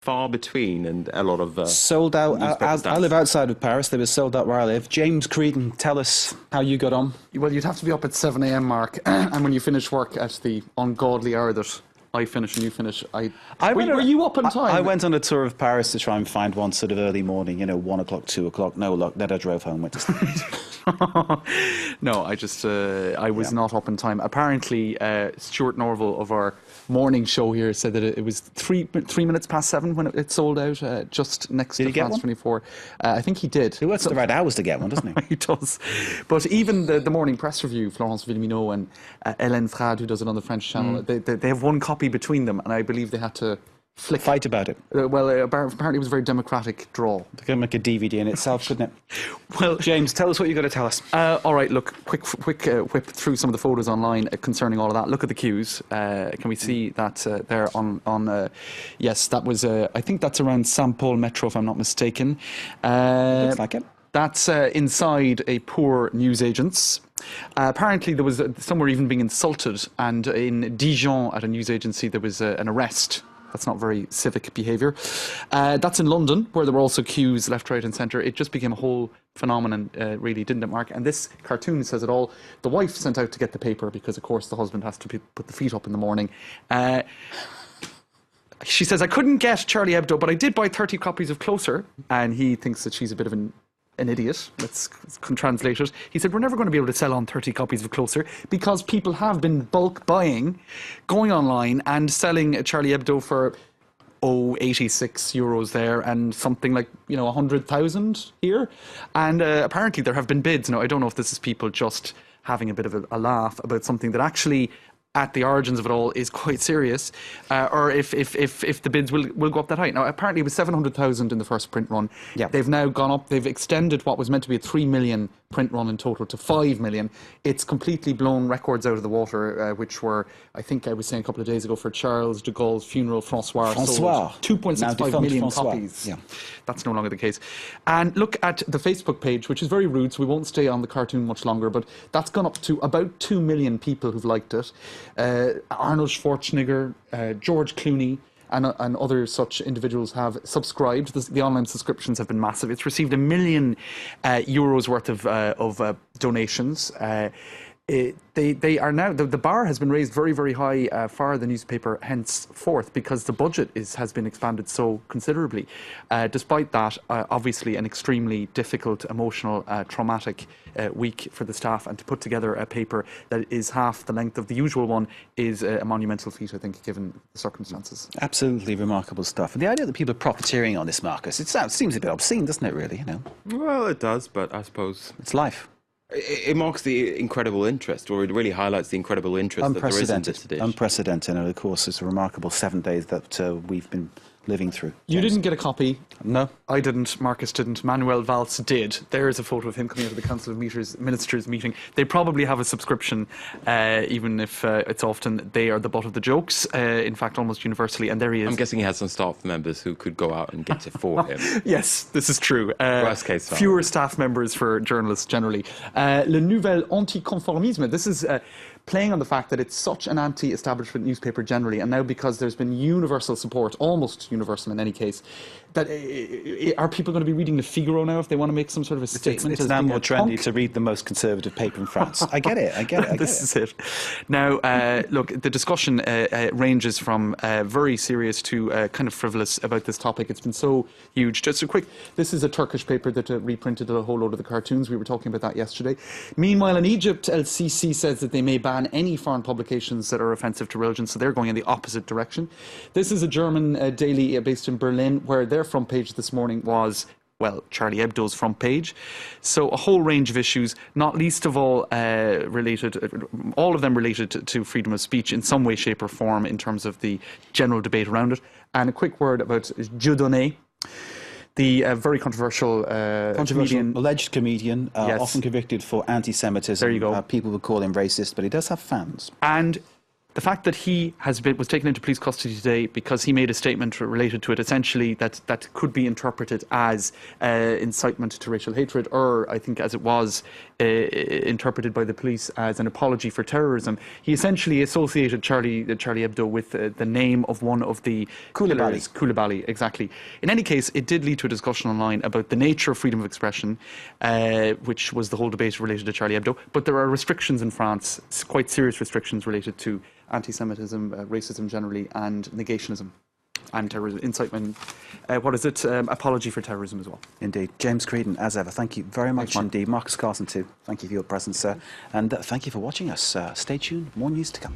far between, and a lot of sold out. newspaper I live outside of Paris. They were sold out where I live. James Creedon, tell us how you got on. Well, you'd have to be up at 7 a.m, Mark, and when you finish work at the ungodly hour that I finish and you finish, were you up on time? I went on a tour of Paris to try and find one sort of early morning, 1 o'clock, 2 o'clock. No luck. Then I drove home, went to sleep. No, I was not up in time. Apparently, Stuart Norval of our morning show here said that it was 3 minutes past 7 when it sold out, just next to France 24. I think he did. He works the right hours to get one, doesn't he? He does. But even the morning press review, Florence Villeminot and Hélène Frade, who does it on the French channel, they have one copy between them, and I believe they had to fight about it. Apparently it was a very democratic draw. They could make a DVD in itself, couldn't it? Well, James, tell us what you've got to tell us. All right, look, quick whip through some of the photos online concerning all of that. Look at the queues. Can we see that there on yes, that was, I think that's around Saint-Paul Metro, if I'm not mistaken. Looks like it. That's inside a poor newsagent's. Apparently there was some were even being insulted, and in Dijon at a news agency there was an arrest. That's not very civic behaviour. That's in London, where there were also queues left, right and centre. It just became a whole phenomenon, really, didn't it, Mark? And this cartoon says it all. The wife sent out to get the paper because, of course, the husband has to put the feet up in the morning. She says, I couldn't get Charlie Hebdo, but I did buy 30 copies of Closer. And he thinks that she's a bit of an idiot. Let's translate it. He said, we're never going to be able to sell on 30 copies of Closer because people have been bulk buying, going online and selling Charlie Hebdo for 86 euros there and something like 100,000 here. And apparently there have been bids. Now, I don't know if this is people just having a bit of a laugh about something that actually at the origins of it all is quite serious, or if the bids will go up that high. Now, apparently it was 700,000 in the first print run. Yeah. They've now gone up, they've extended what was meant to be a 3 million print run in total to 5 million. It's completely blown records out of the water, which were, I think I was saying a couple of days ago, for Charles de Gaulle's funeral, François. 2.65 million copies. Yeah. That's no longer the case. And look at the Facebook page, which is very rude, so we won't stay on the cartoon much longer, but that's gone up to about 2 million people who've liked it. Arnold Schwarzenegger, George Clooney, and other such individuals have subscribed. The online subscriptions have been massive. It's received €1 million worth of donations. They are now, the bar has been raised very, very high for the newspaper henceforth because the budget has been expanded so considerably. Despite that, obviously an extremely difficult, emotional, traumatic week for the staff, and to put together a paper that is half the length of the usual one is a monumental feat, I think, given the circumstances. Absolutely remarkable stuff. And the idea that people are profiteering on this, Marcus, it seems a bit obscene, doesn't it, really? Well, it does, but I suppose it's life. It marks the incredible interest, or it really highlights the incredible interest that there is in this dish. Unprecedented, and of course it's a remarkable 7 days that we've been living through. You didn't get a copy. No. I didn't. Marcus didn't. Manuel Valls did. There's a photo of him coming out of the Council of Ministers meeting. They probably have a subscription, even if it's often they are the butt of the jokes, in fact, almost universally, and there he is. I'm guessing he has some staff members who could go out and get it for him. Yes, this is true. Worst case scenario. Fewer staff members for journalists generally. Le Nouvel Anticonformisme. This is playing on the fact that it's such an anti-establishment newspaper generally, and now because there's been universal support, almost universal in any case, that are people going to be reading Le Figaro now if they want to make some sort of a statement? It's now more trendy to read the most conservative paper in France. I get it. This is it. Now, look, the discussion ranges from very serious to kind of frivolous about this topic. It's been so huge. Just a quick, this is a Turkish paper that reprinted a whole load of the cartoons. We were talking about that yesterday. Meanwhile, in Egypt, El-Sisi says that they may ban any foreign publications that are offensive to religion, so they're going in the opposite direction. This is a German daily based in Berlin, where their front page this morning was, well, Charlie Hebdo's front page. So a whole range of issues, not least of all all of them related to freedom of speech in some way, shape or form in terms of the general debate around it. And a quick word about Dieudonné, the very controversial alleged comedian, yes, often convicted for anti-Semitism. There you go. People would call him racist, but he does have fans. And the fact that he was taken into police custody today because he made a statement related to it, essentially that could be interpreted as incitement to racial hatred, or I think as it was interpreted by the police as an apology for terrorism. He essentially associated Charlie Hebdo with the name of one of the killers, Koulibaly, exactly. In any case, it did lead to a discussion online about the nature of freedom of expression, which was the whole debate related to Charlie Hebdo. But there are restrictions in France, quite serious restrictions related to anti-Semitism, racism generally, and negationism, and terrorism, incitement, apology for terrorism as well. Indeed. James Creedon, as ever, thank you very much indeed. Marcus Carson too, thank you for your presence, sir. And thank you for watching us. Stay tuned, more news to come.